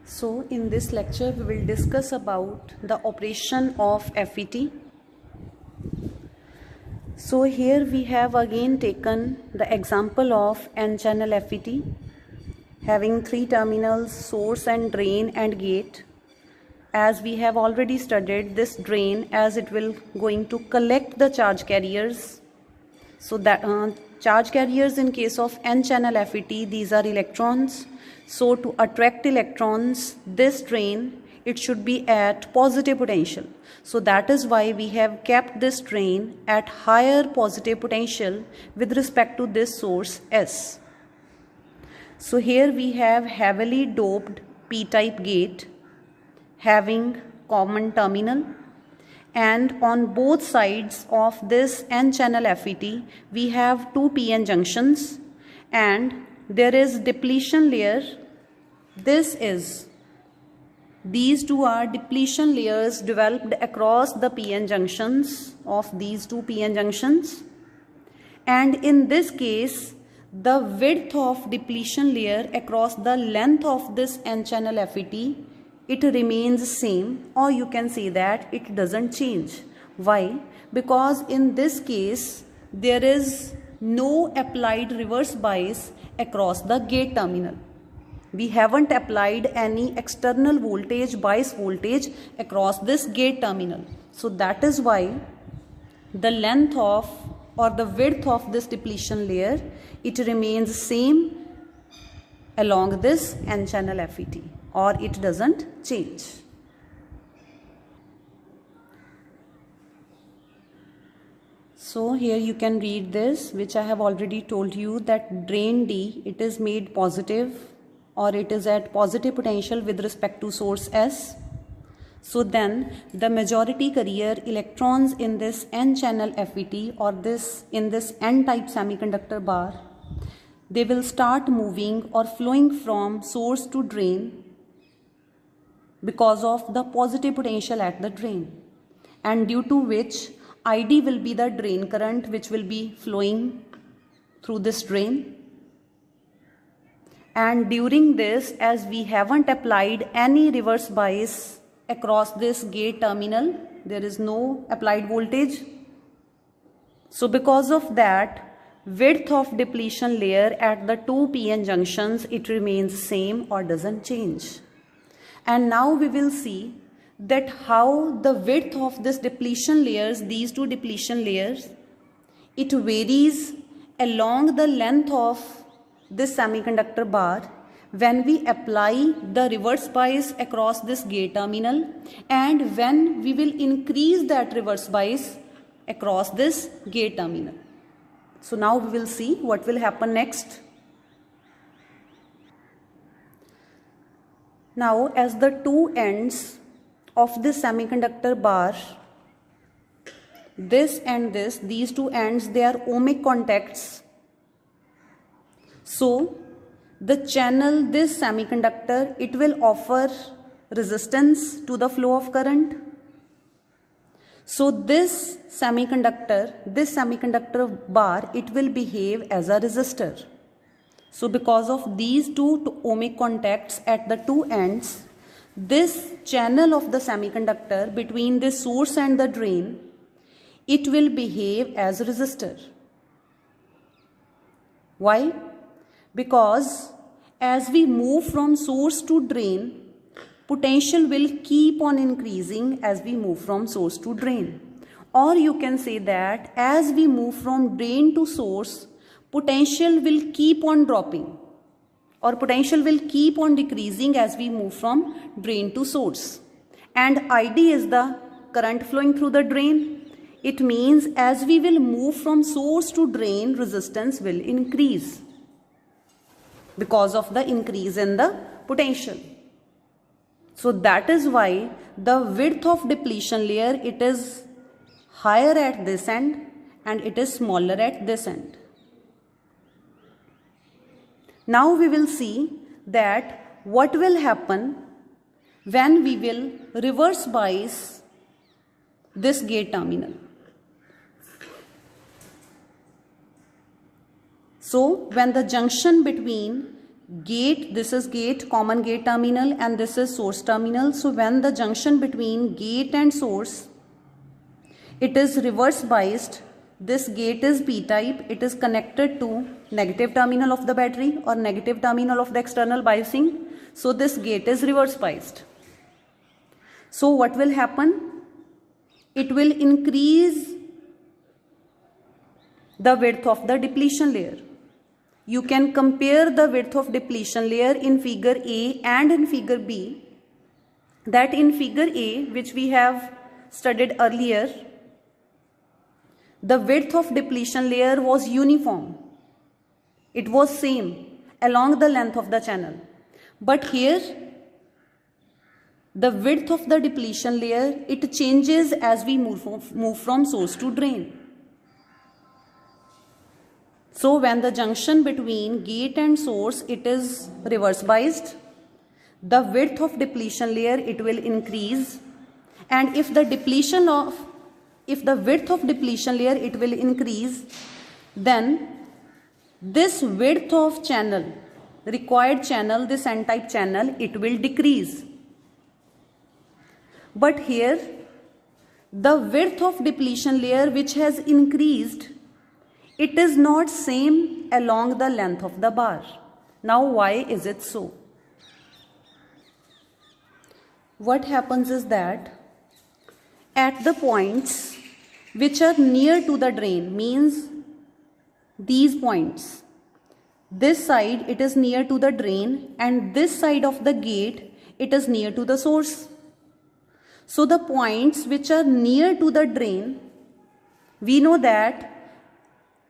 So in this lecture we will discuss about the operation of FET. So here we have again taken the example of N-channel FET having three terminals, source and drain and gate. As we have already studied, this drain, as it will going to collect the charge carriers. So that charge carriers in case of N-channel FET, these are electrons. So to attract electrons, this drain, it should be at positive potential. So that is why we have kept this drain at higher positive potential with respect to this source S. So here we have heavily doped p-type gate having common terminal, and on both sides of this N-channel FET we have two PN junctions and there is depletion layer. These two are depletion layers developed across the PN junctions of these two PN junctions, and in this case the width of depletion layer across the length of this N-channel FET, it remains same, or you can say that it doesn't change. Why? Because in this case there is no applied reverse bias across the gate terminal. We haven't applied any external voltage, bias voltage across this gate terminal. So that is why the length of or the width of this depletion layer, it remains same along this N-channel FET, or it doesn't change. So here you can read this, which I have already told you, that drain D, it is made positive, or it is at positive potential with respect to source S. So then the majority carrier electrons in this N-channel FET or in this N-type semiconductor bar, they will start moving or flowing from source to drain because of the positive potential at the drain, and due to which ID will be the drain current which will be flowing through this drain. And during this, as we haven't applied any reverse bias across this gate terminal, there is no applied voltage. So because of that, width of depletion layer at the two PN junctions, it remains same or doesn't change. And now we will see that how the width of this depletion layers, these two depletion layers, it varies along the length of this semiconductor bar when we apply the reverse bias across this gate terminal, and when we will increase that reverse bias across this gate terminal. So now we will see what will happen next. Now as the two ends of this semiconductor bar, this and this, these two ends, they are ohmic contacts. So the channel, this semiconductor, it will offer resistance to the flow of current. So this semiconductor bar, it will behave as a resistor. So because of these two ohmic contacts at the two ends, this channel of the semiconductor between the source and the drain, it will behave as a resistor. Why? Because as we move from source to drain, potential will keep on increasing as we move from source to drain. Or you can say that as we move from drain to source, potential will keep on dropping, or potential will keep on decreasing as we move from drain to source. And ID is the current flowing through the drain. It means as we will move from source to drain, resistance will increase because of the increase in the potential. So that is why the width of depletion layer, it is higher at this end and it is smaller at this end. Now we will see that what will happen when we will reverse bias this gate terminal. So when the junction between gate, this is gate, common gate terminal, and this is source terminal. So when the junction between gate and source, it is reverse biased, this gate is p-type, it is connected to negative terminal of the battery or negative terminal of the external biasing. So this gate is reverse biased. So what will happen? It will increase the width of the depletion layer. You can compare the width of depletion layer in figure A and in figure B. That in figure A, which we have studied earlier, the width of depletion layer was uniform. It was same along the length of the channel. But here, the width of the depletion layer, it changes as we move from source to drain. So when the junction between gate and source, it is reverse biased, the width of depletion layer, it will increase. And if the width of depletion layer, it will increase, then this width of channel, required channel, this n-type channel, it will decrease. But here, the width of depletion layer which has increased, it is not same along the length of the bar. Now why is it so? What happens is that at the points which are near to the drain, means these points, this side it is near to the drain and this side of the gate it is near to the source. So the points which are near to the drain, we know that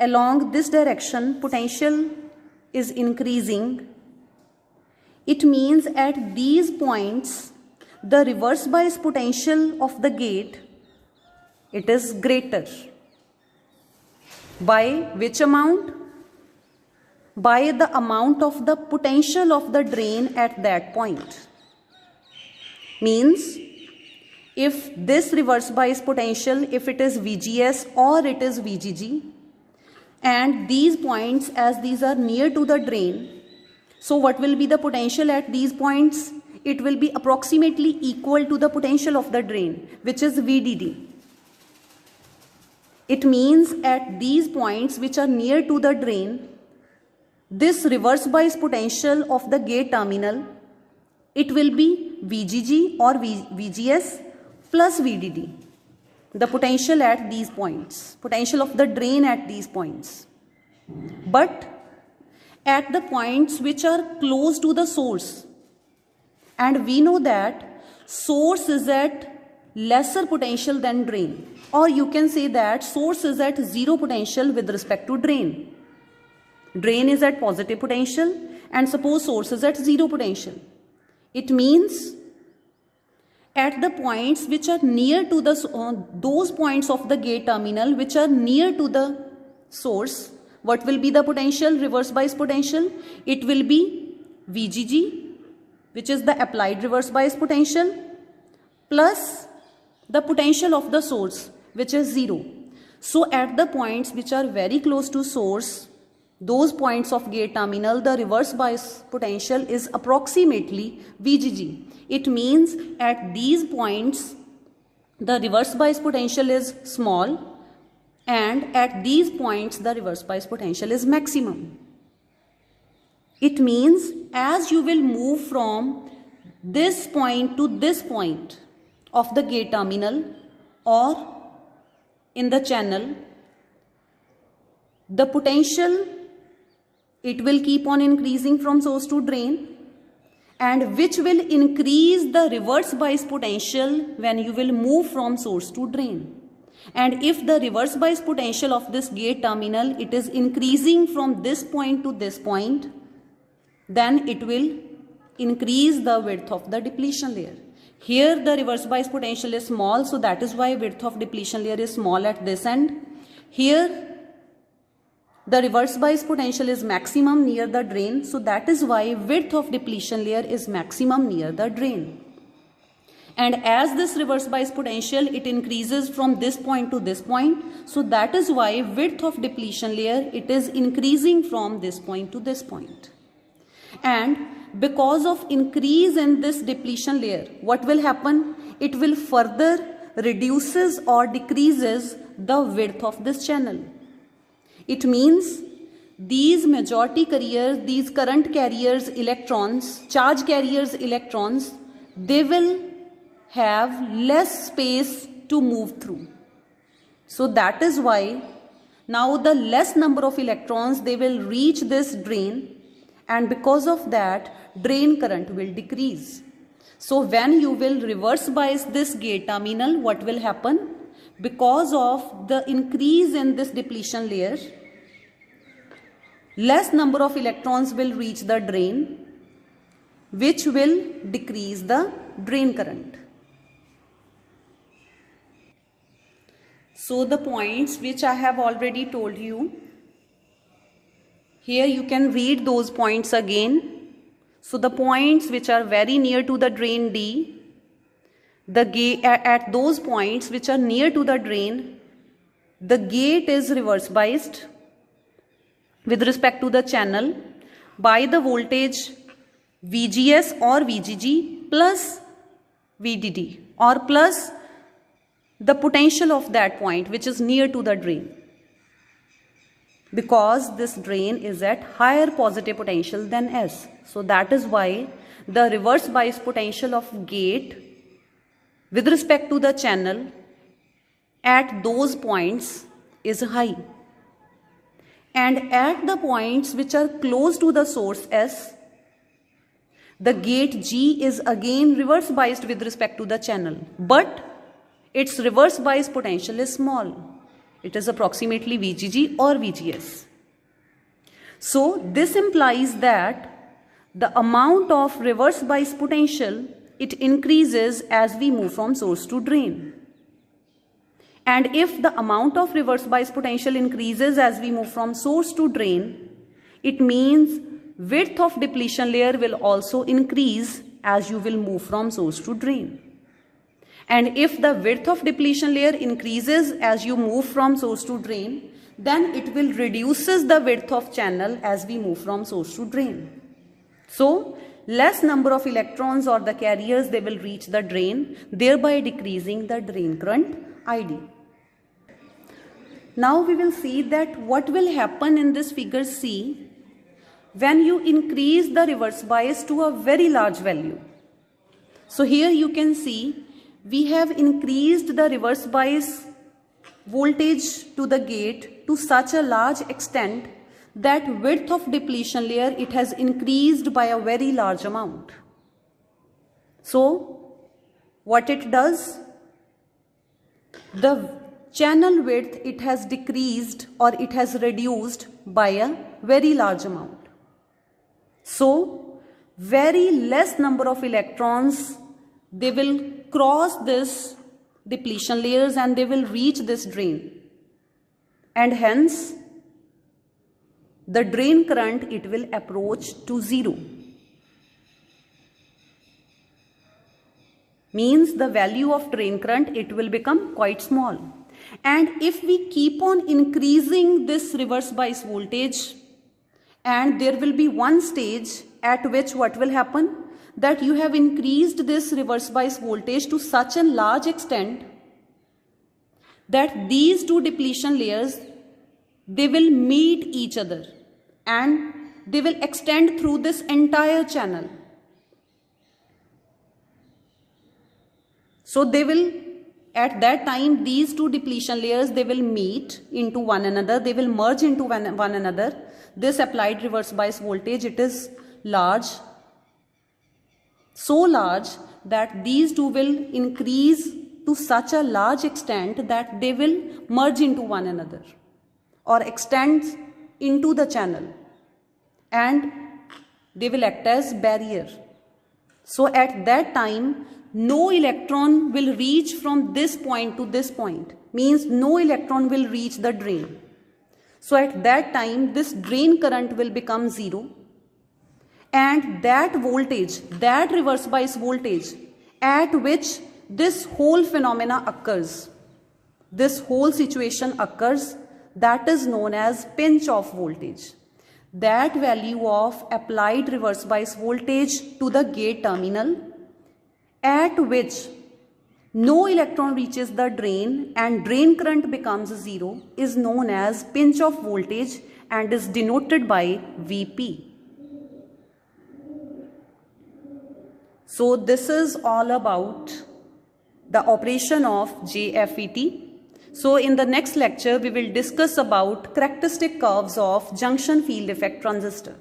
along this direction potential is increasing. It means at these points the reverse bias potential of the gate, it is greater. By which amount? By the amount of the potential of the drain at that point. Means if this reverse bias potential, if it is VGS or it is VGG, and these points, as these are near to the drain, so what will be the potential at these points? It will be approximately equal to the potential of the drain, which is VDD. It means at these points which are near to the drain, this reverse bias potential of the gate terminal, it will be VGG or VGS plus VDD. The potential at these points, potential of the drain at these points. But at the points which are close to the source, and we know that source is at lesser potential than drain, or you can say that source is at zero potential with respect to drain. Drain is at positive potential and suppose source is at zero potential. It means at the points which are near to the those points of the gate terminal which are near to the source, what will be the potential, reverse bias potential? It will be VGG, which is the applied reverse bias potential, plus the potential of the source, which is zero. So at the points which are very close to source, those points of gate terminal, the reverse bias potential is approximately VGG. It means at these points, the reverse bias potential is small, and at these points, the reverse bias potential is maximum. It means as you will move from this point to this point of the gate terminal or in the channel, the potential, it will keep on increasing from source to drain, and which will increase the reverse bias potential when you will move from source to drain. And if the reverse bias potential of this gate terminal, it is increasing from this point to this point, then it will increase the width of the depletion layer. Here the reverse bias potential is small, so that is why width of depletion layer is small at this end. Here the reverse bias potential is maximum near the drain, so that is why width of depletion layer is maximum near the drain. And as this reverse bias potential, it increases from this point to this point, so that is why width of depletion layer, it is increasing from this point to this point. And because of increase in this depletion layer, what will happen? It will further reduces or decreases the width of this channel. It means these majority carriers, these current carriers electrons, charge carriers electrons, they will have less space to move through. So that is why now the less number of electrons, they will reach this drain, and because of that drain current will decrease. So when you will reverse bias this gate terminal, what will happen? Because of the increase in this depletion layer, less number of electrons will reach the drain, which will decrease the drain current. So the points which I have already told you, here you can read those points again. So the points which are very near to the drain D, at those points which are near to the drain, the gate is reverse biased with respect to the channel by the voltage VGS or VGG plus VDD or plus the potential of that point which is near to the drain, because this drain is at higher positive potential than S. So that is why the reverse bias potential of gate with respect to the channel at those points is high. And at the points which are close to the source S, the gate G is again reverse biased with respect to the channel, but its reverse bias potential is small. It is approximately VGG or VGS. So this implies that the amount of reverse bias potential, it increases as we move from source to drain. And if the amount of reverse bias potential increases as we move from source to drain, it means width of depletion layer will also increase as you will move from source to drain. And if the width of depletion layer increases as you move from source to drain, then it will reduces the width of channel as we move from source to drain. So less number of electrons or the carriers, they will reach the drain, thereby decreasing the drain current ID. Now we will see that what will happen in this figure C when you increase the reverse bias to a very large value. So here you can see we have increased the reverse bias voltage to the gate to such a large extent that width of depletion layer, it has increased by a very large amount. So what it does, the channel width, it has decreased or it has reduced by a very large amount. So very less number of electrons, they will cross this depletion layers and they will reach this drain, and hence the drain current, it will approach to 0. Means the value of drain current, it will become quite small. And if we keep on increasing this reverse bias voltage, and there will be one stage at which what will happen, that you have increased this reverse bias voltage to such a large extent that these two depletion layers, they will meet each other and they will extend through this entire channel. So they will, at that time, these two depletion layers, they will meet into one another, they will merge into one another. This applied reverse bias voltage, it is large, so large that these two will increase to such a large extent that they will merge into one another or extend into the channel, and they will act as barrier. So at that time, no electron will reach from this point to this point, means no electron will reach the drain. So at that time, this drain current will become 0, and that voltage, that reverse bias voltage at which this whole phenomena occurs, this whole situation occurs, that is known as pinch off voltage. that value of applied reverse bias voltage to the gate terminal at which no electron reaches the drain and drain current becomes zero is known as pinch off voltage and is denoted by Vp. So this is all about the operation of JFET. So in the next lecture we will discuss about characteristic curves of junction field effect transistor.